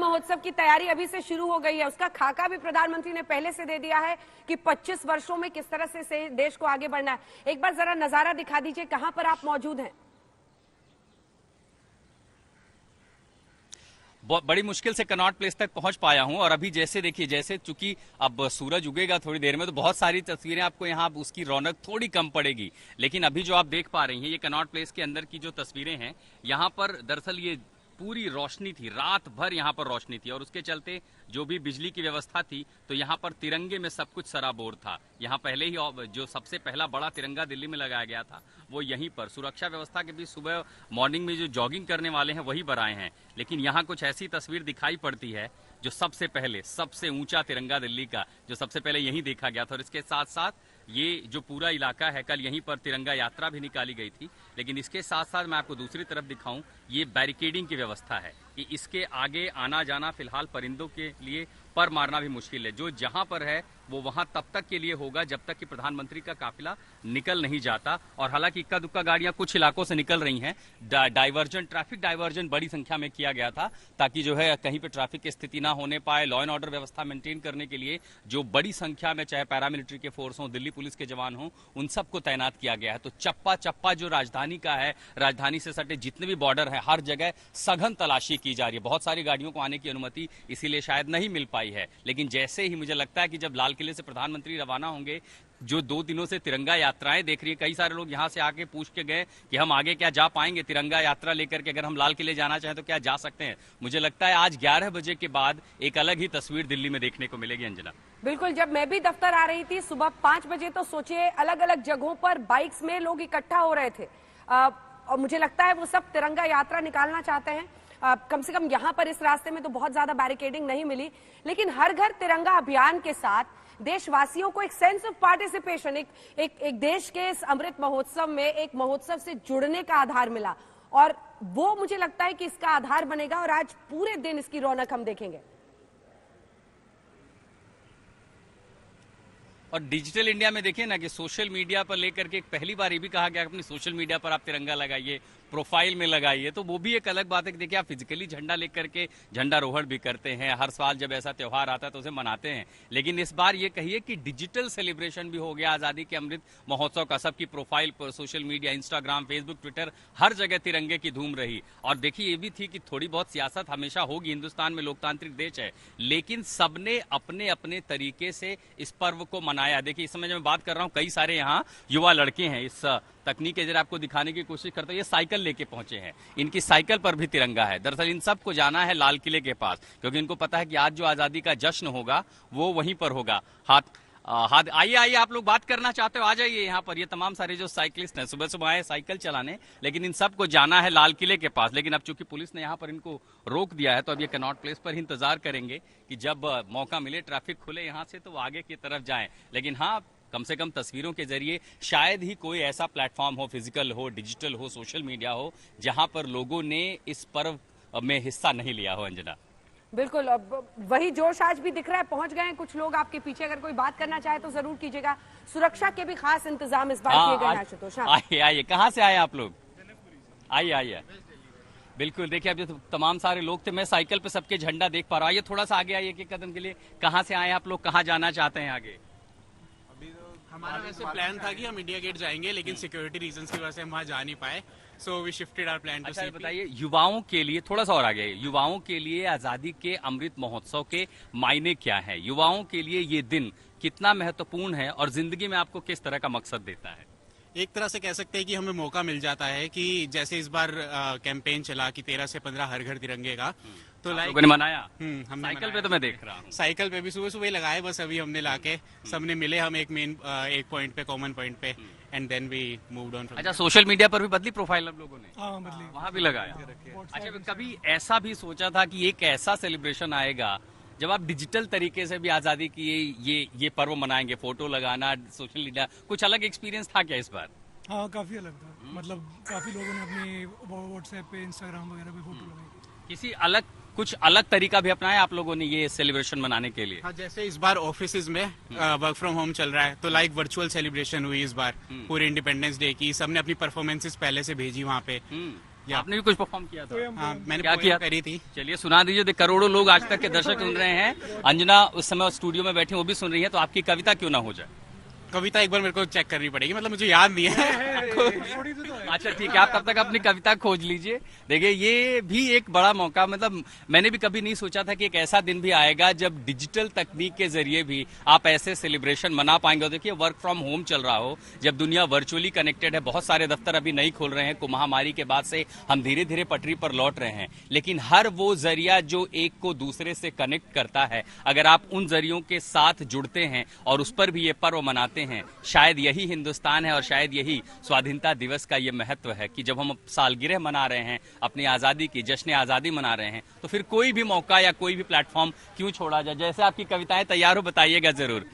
महोत्सव की तैयारी अभी से शुरू हो गई है। उसका खाका भी प्रधानमंत्री ने पहले से दे दिया है कि 25 वर्षों में किस तरह से देश को आगे बढ़ना है। एक बार जरा नजारा दिखा दीजिए, कहां पर आप मौजूद हैं। बड़ी मुश्किल से कनॉट प्लेस तक पहुंच पाया हूं और अभी जैसे देखिए, जैसे चूंकि अब सूरज उगेगा थोड़ी देर में, तो बहुत सारी तस्वीरें आपको यहां उसकी रौनक थोड़ी कम पड़ेगी। लेकिन अभी जो आप देख पा रही हैं, ये कनॉट प्लेस के अंदर की जो तस्वीरें हैं, यहां पर दरअसल ये पूरी रोशनी थी, रात भर यहाँ पर रोशनी थी और उसके चलते जो भी बिजली की व्यवस्था थी, तो यहाँ पर तिरंगे में सब कुछ सराबोर था। यहाँ पहले ही जो सबसे पहला बड़ा तिरंगा दिल्ली में लगाया गया था, वो यहीं पर सुरक्षा व्यवस्था के बीच सुबह मॉर्निंग में जो जॉगिंग करने वाले हैं वही पर आए हैं। लेकिन यहाँ कुछ ऐसी तस्वीर दिखाई पड़ती है जो सबसे पहले, सबसे ऊंचा तिरंगा दिल्ली का जो सबसे पहले यहीं देखा गया था। और इसके साथ साथ ये जो पूरा इलाका है, कल यहीं पर तिरंगा यात्रा भी निकाली गई थी। लेकिन इसके साथ साथ मैं आपको दूसरी तरफ दिखाऊं, ये बैरिकेडिंग की व्यवस्था है कि इसके आगे आना जाना फिलहाल परिंदों के लिए पर मारना भी मुश्किल है। जो जहां पर है वो वहां तब तक के लिए होगा जब तक कि प्रधानमंत्री का काफिला निकल नहीं जाता। और हालांकि इक्का दुक्का गाड़ियां कुछ इलाकों से निकल रही हैं। डाइवर्जन, ट्रैफिक डाइवर्जन बड़ी संख्या में किया गया था ताकि जो है कहीं पे ट्रैफिक की स्थिति ना होने पाए। लॉ एंड ऑर्डर व्यवस्था मेंटेन करने के लिए जो बड़ी संख्या में चाहे पैरामिलिट्री के फोर्स हों, दिल्ली पुलिस के जवान हों, उन सबको तैनात किया गया है। तो चप्पा चप्पा जो राजधानी का है, राजधानी से सटे जितने भी बॉर्डर है, हर जगह सघन तलाशी की जा रही है। बहुत सारी गाड़ियों को आने की अनुमति इसीलिए शायद नहीं मिल पाई है। लेकिन जैसे ही मुझे लगता है कि जब लाल किले से प्रधानमंत्री रवाना होंगे, जो 2 दिनों से तिरंगा यात्राएं देख रही है, कई सारे लोग यहां से आके पूछ के गए कि हम आगे क्या जा पाएंगे तिरंगा यात्रा लेकर के, अगर हम लाल किले जाना चाहें तो क्या जा सकते हैं। मुझे लगता है आज 11 बजे के बाद एक अलग ही तस्वीर दिल्ली में देखने को मिलेगी। अंजना, बिल्कुल, जब मैं भी दफ्तर आ रही थी सुबह 5 बजे, तो सोचिए अलग अलग जगहों पर बाइक्स में लोग इकट्ठा हो रहे थे और मुझे लगता है वो सब तिरंगा यात्रा निकालना चाहते हैं। कम से कम यहाँ पर इस रास्ते में तो बहुत ज्यादा बैरिकेडिंग नहीं मिली, लेकिन हर घर तिरंगा अभियान के साथ देशवासियों को एक सेंस ऑफ पार्टिसिपेशन, एक देश के इस अमृत महोत्सव में एक महोत्सव से जुड़ने का आधार मिला और वो मुझे लगता है कि इसका आधार बनेगा और आज पूरे दिन इसकी रौनक हम देखेंगे। और डिजिटल इंडिया में देखिए ना कि सोशल मीडिया पर लेकर के पहली बार ये भी कहा गया अपनी सोशल मीडिया पर आप तिरंगा लगाइए, प्रोफाइल में लगाइए। तो वो भी एक अलग बात है कि देखिए आप फिजिकली झंडा लेकर के झंडारोहण भी करते हैं, हर साल जब ऐसा त्योहार आता है तो उसे मनाते हैं। लेकिन इस बार ये कहिए कि डिजिटल सेलिब्रेशन भी हो गया आजादी के अमृत महोत्सव का। सबकी प्रोफाइल पर social media, Instagram, Facebook, Twitter, हर जगह तिरंगे की धूम रही। और देखिए ये भी थी कि थोड़ी बहुत सियासत हमेशा होगी, हिंदुस्तान में लोकतांत्रिक देश है, लेकिन सबने अपने अपने तरीके से इस पर्व को मनाया। देखिए इस समय जब मैं बात कर रहा हूँ, कई सारे यहाँ युवा लड़के हैं, इस तकनीक के जरा आपको दिखाने की कोशिश करते हैं। ये साइकिल लेके पहुंचे हैं, इनकी साइकिल पर भी तिरंगा है। दरअसल इन सबको जाना है लाल किले के पास, क्योंकि इनको पता है कि आज जो आजादी का जश्न होगा वो वहीं पर होगा। हाथ आइए आइए, आप लोग बात करना चाहते हो आ जाइए यहाँ पर। ये तमाम सारे जो साइकिलिस्ट हैं सुबह सुबह आए साइकिल चलाने, लेकिन इन सबको जाना है लाल किले के पास। लेकिन अब चूंकि पुलिस ने यहाँ पर इनको रोक दिया है, तो अब ये कनॉट प्लेस पर ही इंतजार करेंगे कि जब मौका मिले, ट्रैफिक खुले यहाँ से, तो वो आगे की तरफ जाएं। लेकिन हाँ, कम से कम तस्वीरों के जरिए शायद ही कोई ऐसा प्लेटफॉर्म हो, फिजिकल हो, डिजिटल हो, सोशल मीडिया हो, जहां पर लोगों ने इस पर्व में हिस्सा नहीं लिया हो। अंजना, बिल्कुल, अब वही जोश आज भी दिख रहा है। पहुंच गए हैं कुछ लोग आपके पीछे, अगर कोई बात करना चाहे तो जरूर कीजिएगा। सुरक्षा के भी खास इंतजाम इस बार किए गए हैं। आशुतोष, आइए आइए, कहाँ से आए आप लोग? आइए आइए, बिल्कुल। देखिए अब जो तमाम सारे लोग थे, मैं साइकिल पे सबके झंडा देख पा रहा हूँ। ये थोड़ा सा आगे आइए एक कदम के लिए। कहाँ से आए आप लोग, कहाँ जाना चाहते हैं आगे? हमारा वैसे प्लान था कि हम इंडिया गेट जाएंगे, लेकिन सिक्योरिटी रीजंस की वजह से हम वहाँ जा नहीं पाए, so we shifted our plan to CP. बताइए युवाओं के लिए थोड़ा सा और आगे, युवाओं के लिए आजादी के अमृत महोत्सव के मायने क्या है? युवाओं के लिए ये दिन कितना महत्वपूर्ण है और जिंदगी में आपको किस तरह का मकसद देता है? एक तरह से कह सकते हैं कि हमें मौका मिल जाता है कि जैसे इस बार कैंपेन चला कि 13 से 15 हर घर तिरंगे का, तो लाइक लोगों ने मनाया। हमने साइकिल पे तो मैं देख रहा हूँ, साइकिल पे भी सुबह सुबह लगाए, बस अभी हमने लाके सबने मिले, हम एक मेन एक पॉइंट पे, कॉमन पॉइंट पे, and then we moved on. अच्छा, सोशल मीडिया पर भी बदली प्रोफाइल अब लोगों ने? हाँ, बदली, वहाँ भी लगाया। अच्छा, कभी ऐसा भी सोचा था कि एक ऐसा सेलिब्रेशन आएगा जब आप डिजिटल तरीके से भी आजादी की ये पर्व मनाएंगे, फोटो लगाना, सोशल मीडिया, कुछ अलग एक्सपीरियंस था क्या इस बार? हाँ, काफी अलग था। मतलब काफी लोगों ने अपनी व्हाट्सएप पे, इंस्टाग्राम वगैरह पे फोटो लगाई। किसी कुछ अलग तरीका भी अपनाया आप लोगों ने ये सेलिब्रेशन मनाने के लिए? हाँ, जैसे इस बार ऑफिस में वर्क फ्रॉम होम चल रहा है, तो लाइक वर्चुअल सेलिब्रेशन हुई इस बार पूरे इंडिपेंडेंस डे की। सबने अपनी परफॉर्मेंसेस पहले से भेजी वहाँ पे, आपने भी कुछ परफॉर्म किया था? हाँ, मैंने क्या poem किया करी थी। चलिए सुना दीजिए, करोड़ों लोग आज तक के दर्शक सुन रहे हैं। अंजना उस समय स्टूडियो में बैठे वो भी सुन रही है, तो आपकी कविता क्यों ना हो जाए? कविता एक बार मेरे को चेक करनी पड़ेगी, मतलब मुझे याद नहीं है। अच्छा ठीक है, आप तब तक अपनी कविता खोज लीजिए। देखिए ये भी एक बड़ा मौका, मतलब मैंने भी कभी नहीं सोचा था कि एक ऐसा दिन भी आएगा जब डिजिटल तकनीक के जरिए भी आप ऐसे सेलिब्रेशन मना पाएंगे। और देखिए वर्क फ्रॉम होम चल रहा हो, जब दुनिया वर्चुअली कनेक्टेड है, बहुत सारे दफ्तर अभी नहीं खोल रहे हैं, महामारी के बाद से हम धीरे धीरे पटरी पर लौट रहे हैं, लेकिन हर वो जरिया जो एक को दूसरे से कनेक्ट करता है, अगर आप उन जरियों के साथ जुड़ते हैं और उस पर भी ये पर्व मनाते हैं, शायद यही हिंदुस्तान है और शायद यही स्वाधीनता दिवस का ये महत्व है कि जब हम सालगिरह मना रहे हैं, अपनी आजादी की जश्न आजादी मना रहे हैं, तो फिर कोई भी मौका या कोई भी प्लेटफॉर्म क्यों छोड़ा जाए। जैसे आपकी कविताएं तैयार हो बताइएगा जरूर।